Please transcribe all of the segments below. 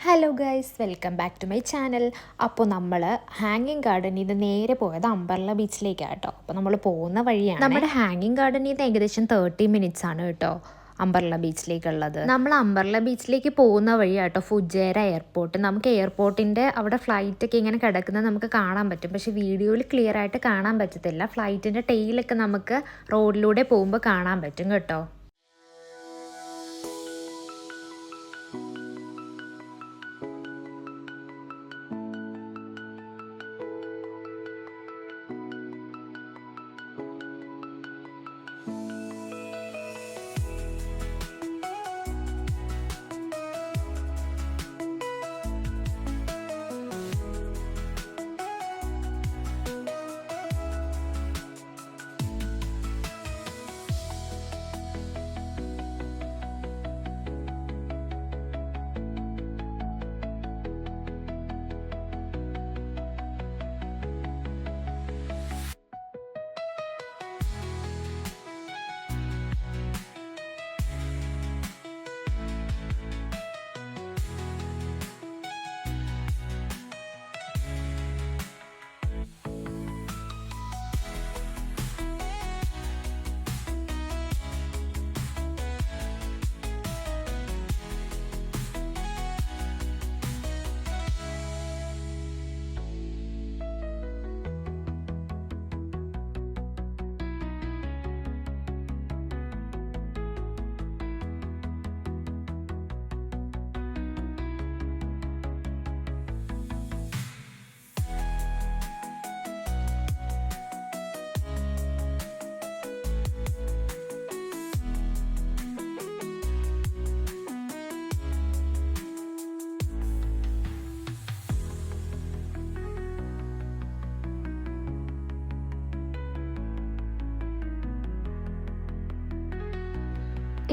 Hello guys, welcome back to my channel. അപ്പോൾ നമ്മൾ ഹാങ്ങിങ് ഗാർഡനിൽ നിന്ന് നേരെ പോയത് അമ്പർല ബീച്ചിലേക്കാണ് കേട്ടോ. അപ്പോൾ നമ്മൾ പോകുന്ന വഴിയാണ്. നമ്മുടെ ഹാങ്ങിങ് ഗാർഡനിൽ നിന്ന് ഏകദേശം 30 മിനിറ്റ്സ് ആണ് കേട്ടോ അമ്പർല ബീച്ചിലേക്കുള്ളത്. നമ്മൾ അമ്പർല ബീച്ചിലേക്ക് പോകുന്ന വഴിയാട്ടോ ഫുജേര എയർപോർട്ട്. നമുക്ക് എയർപോർട്ടിൻ്റെ അവിടെ ഫ്ലൈറ്റൊക്കെ ഇങ്ങനെ കിടക്കുന്നത് നമുക്ക് കാണാൻ പറ്റും, പക്ഷേ വീഡിയോയിൽ ക്ലിയർ ആയിട്ട് കാണാൻ പറ്റത്തില്ല. ഫ്ലൈറ്റിൻ്റെ ടെയിലൊക്കെ നമുക്ക് റോഡിലൂടെ പോകുമ്പോൾ കാണാൻ പറ്റും കേട്ടോ.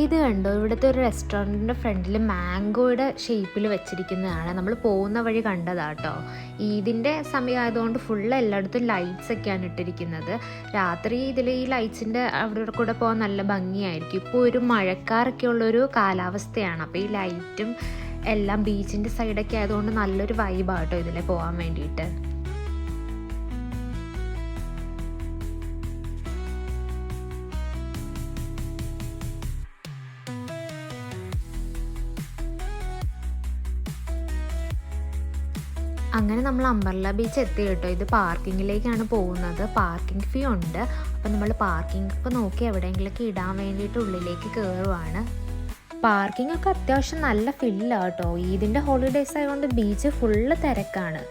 ഇത് കണ്ടോ, ഇവിടുത്തെ ഒരു റെസ്റ്റോറൻറ്റിൻ്റെ ഫ്രണ്ടിൽ മാംഗോയുടെ ഷേപ്പിൽ വെച്ചിരിക്കുന്നതാണ്. നമ്മൾ പോകുന്ന വഴി കണ്ടതാട്ടോ. ഈദിൻ്റെ സമയമായതുകൊണ്ട് ഫുള്ള് എല്ലായിടത്തും ലൈറ്റ്സ് ഒക്കെയാണ് ഇട്ടിരിക്കുന്നത്. രാത്രി ഇതിൽ ഈ ലൈറ്റ്സിൻ്റെ അവിടെ കൂടെ പോകാൻ നല്ല ഭംഗിയായിരിക്കും. ഇപ്പോൾ ഒരു മഴക്കാറൊക്കെ ഉള്ളൊരു കാലാവസ്ഥയാണ്. അപ്പോൾ ഈ ലൈറ്റും എല്ലാം ബീച്ചിൻ്റെ സൈഡൊക്കെ ആയതുകൊണ്ട് നല്ലൊരു വൈബാട്ടോ ഇതിൽ പോകാൻ വേണ്ടിയിട്ട്. അങ്ങനെ നമ്മൾ അമ്പർല ബീച്ച് എത്തി കേട്ടോ. ഇത് പാർക്കിങ്ങിലേക്കാണ് പോകുന്നത്. പാർക്കിംഗ് ഫീ ഉണ്ട്. അപ്പോൾ നമ്മൾ പാർക്കിംഗ് ഇപ്പോൾ നോക്കി എവിടെയെങ്കിലുമൊക്കെ ഇടാൻ വേണ്ടിയിട്ട് ഉള്ളിലേക്ക് കയറുവാണ്. പാർക്കിംഗ് ഒക്കെ അത്യാവശ്യം നല്ല ഫില്ലാണ് കേട്ടോ. ഈദിൻ്റെ ഹോളിഡേയ്സ് ആയതുകൊണ്ട് ബീച്ച് ഫുള്ള് തിരക്കാണ്.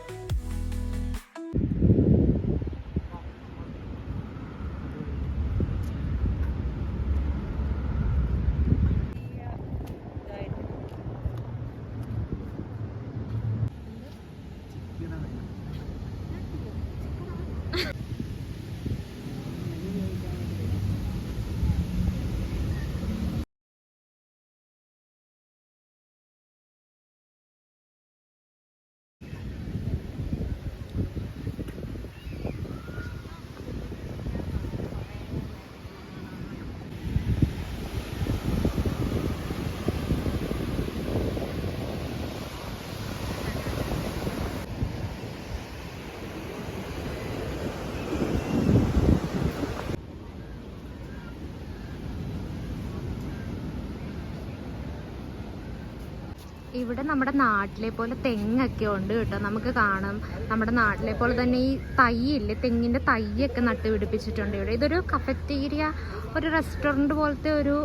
ഇവിടെ നമ്മുടെ നാട്ടിലെ പോലെ തെങ്ങൊക്കെ ഉണ്ട് കേട്ടോ. നമുക്ക് കാണാം നമ്മുടെ നാട്ടിലെ പോലെ തന്നെ ഈ തൈയില്ലേ, തെങ്ങിൻ്റെ തൈയൊക്കെ നട്ടുപിടിപ്പിച്ചിട്ടുണ്ട് ഇവിടെ. ഇതൊരു കഫറ്റീരിയ, ഒരു റെസ്റ്റോറൻറ്റ് പോലത്തെ ഒരു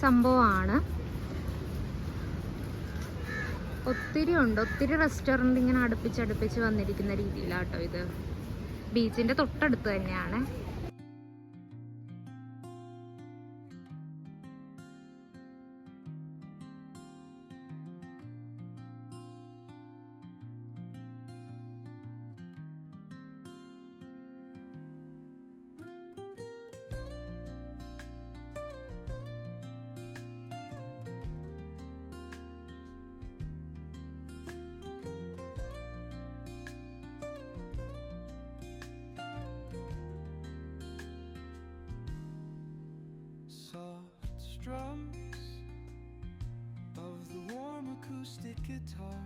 സംഭവമാണ്. ഒത്തിരി റെസ്റ്റോറൻറ്റ് ഇങ്ങനെ അടുപ്പിച്ച് വന്നിരിക്കുന്ന രീതിയിലാട്ടോ ഇത്. ബീച്ചിൻ്റെ തൊട്ടടുത്ത് തന്നെയാണ്. Soft strums of the warm acoustic guitar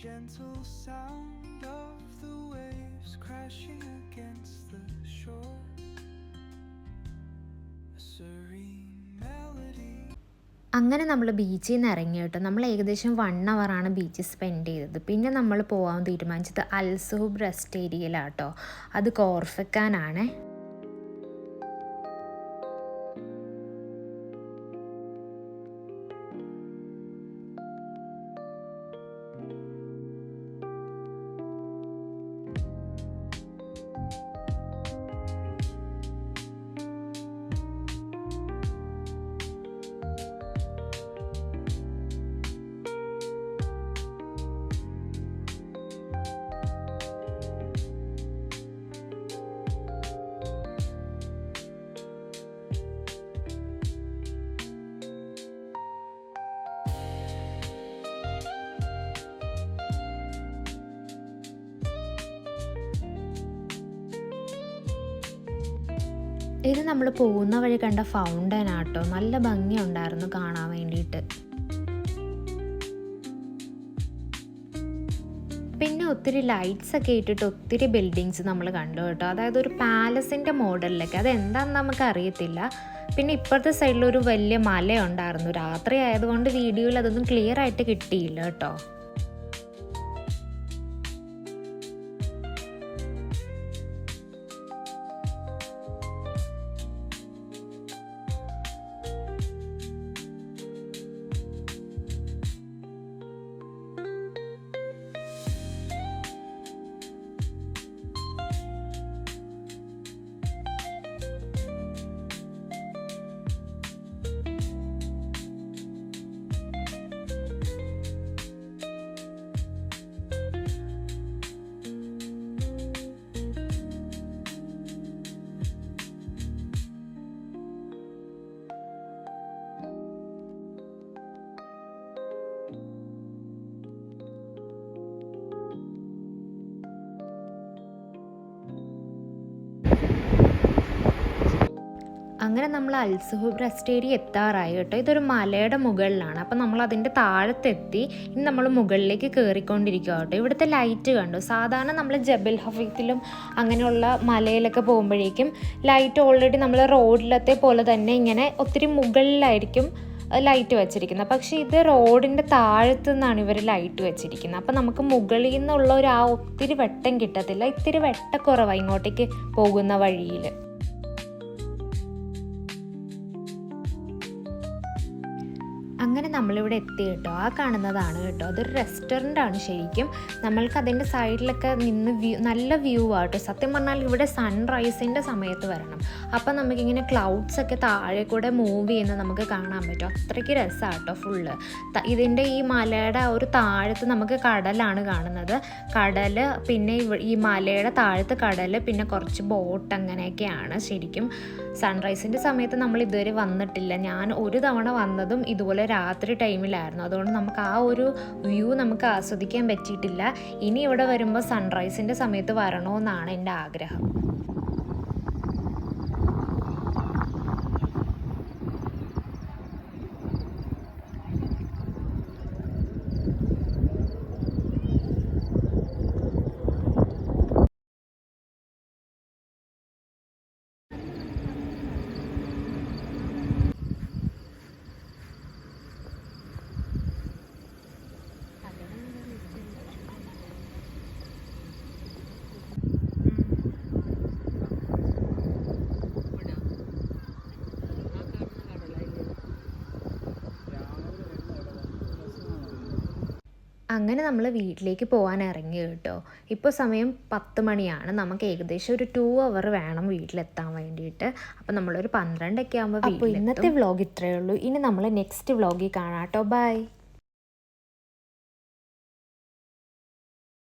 gentle sound of the waves crashing against the shore, a serene melody. അങ്ങനെ നമ്മൾ ബീച്ചിൽ നിന്ന് ഇറങ്ങി കേട്ടോ. നമ്മൾ ഏകദേശം 1 അവറാണ് ബീച്ചിൽ സ്പെൻഡ് ചെയ്തത്. പിന്നെ നമ്മൾ പോകാൻ തീരുമാനിച്ചത് അൽസുഹൂബ് റെസ്റ്റ് ഏരിയയിലാട്ടോ. അത് കോർഫക്കാനാണ്. ഇത് നമ്മൾ പോകുന്ന വഴി കണ്ട ഫൗണ്ടൻ ആട്ടോ. നല്ല ഭംഗിയുണ്ടായിരുന്നു കാണാൻ വേണ്ടിയിട്ട്. പിന്നെ ഒത്തിരി ലൈറ്റ്സ് ഒക്കെ ഇട്ടിട്ട് ഒത്തിരി ബിൽഡിങ്സ് നമ്മൾ കണ്ടു കേട്ടോ. അതായത് ഒരു പാലസിൻ്റെ മോഡലിലൊക്കെ. അതെന്താണെന്ന് നമുക്ക് അറിയത്തില്ല. പിന്നെ ഇപ്പുറത്തെ സൈഡിൽ ഒരു വലിയ മലയുണ്ടായിരുന്നു. രാത്രി ആയതുകൊണ്ട് വീഡിയോയിൽ അതൊന്നും ക്ലിയർ ആയിട്ട് കിട്ടിയില്ല കേട്ടോ. അങ്ങനെ നമ്മൾ അൽസുഹൂബ് റെസ്റ്റ് ഏരിയ എത്താറായി കേട്ടോ. ഇതൊരു മലയുടെ മുകളിലാണ്. അപ്പം നമ്മൾ അതിൻ്റെ താഴത്തെത്തി. ഇനി നമ്മൾ മുകളിലേക്ക് കയറിക്കൊണ്ടിരിക്കുക കേട്ടോ. ഇവിടുത്തെ ലൈറ്റ് കണ്ടു. സാധാരണ നമ്മൾ ജബൽ ഹഫീത്തിലും അങ്ങനെയുള്ള മലയിലൊക്കെ പോകുമ്പോഴേക്കും ലൈറ്റ് ഓൾറെഡി നമ്മൾ റോഡിലത്തെ പോലെ തന്നെ ഇങ്ങനെ ഒത്തിരി മുകളിലായിരിക്കും ലൈറ്റ് വെച്ചിരിക്കുന്നത്. പക്ഷേ ഇത് റോഡിൻ്റെ താഴത്തു നിന്നാണ് ഇവർ ലൈറ്റ് വെച്ചിരിക്കുന്നത്. അപ്പം നമുക്ക് മുകളിൽ നിന്നുള്ള ഒരു ഒത്തിരി വെട്ടം കിട്ടത്തില്ല. ഇത്തിരി വെട്ടക്കുറവാണ് ഇങ്ങോട്ടേക്ക് പോകുന്ന വഴിയിൽ. അങ്ങനെ നമ്മളിവിടെ എത്തി കേട്ടോ. ആ കാണുന്നതാണ് കേട്ടോ, അതൊരു റെസ്റ്റോറൻ്റ് ആണ് ശരിക്കും. നമ്മൾക്ക് അതിൻ്റെ സൈഡിലൊക്കെ നിന്ന് നല്ല വ്യൂ ആട്ടോ. സത്യം പറഞ്ഞാൽ ഇവിടെ സൺറൈസിൻ്റെ സമയത്ത് വരണം. അപ്പം നമുക്കിങ്ങനെ ക്ലൗഡ്സൊക്കെ താഴെ കൂടെ മൂവ് ചെയ്യുന്നത് നമുക്ക് കാണാൻ പറ്റും. അത്രയ്ക്ക് രസമാണ് കേട്ടോ ഫുള്ള്. ഇതിൻ്റെ ഈ മലയുടെ ഒരു താഴത്ത് നമുക്ക് കടലാണ് കാണുന്നത്. കടൽ, പിന്നെ ഈ മലയുടെ താഴത്ത് കടൽ, പിന്നെ കുറച്ച് ബോട്ട്, അങ്ങനെയൊക്കെയാണ് ശരിക്കും. സൺറൈസിൻ്റെ സമയത്ത് നമ്മൾ ഇതുവരെ വന്നിട്ടില്ല. ഞാൻ ഒരു തവണ വന്നതും ഇതുപോലെ രാത്രി ടൈമിലായിരുന്നു. അതുകൊണ്ട് നമുക്ക് ആ ഒരു വ്യൂ നമുക്ക് ആസ്വദിക്കാൻ പറ്റിയിട്ടില്ല. ഇനി ഇവിടെ വരുമ്പോൾ സൺറൈസിൻ്റെ സമയത്ത് വരണമെന്നാണ് എൻ്റെ ആഗ്രഹം. അങ്ങനെ നമ്മൾ വീട്ടിലേക്ക് പോകാൻ ഇറങ്ങി കേട്ടോ. ഇപ്പോൾ സമയം 10 മണിയാണ്. നമുക്ക് ഏകദേശം ഒരു 2 അവർ വേണം വീട്ടിലെത്താൻ വേണ്ടിയിട്ട്. അപ്പോൾ നമ്മളൊരു 12 ഒക്കെ ആകുമ്പോൾ. അപ്പോൾ ഇന്നത്തെ വ്ളോഗ് ഇത്രയേ ഉള്ളൂ. ഇനി നമ്മൾ നെക്സ്റ്റ് വ്ളോഗിൽ കാണാം കേട്ടോ. ബൈ.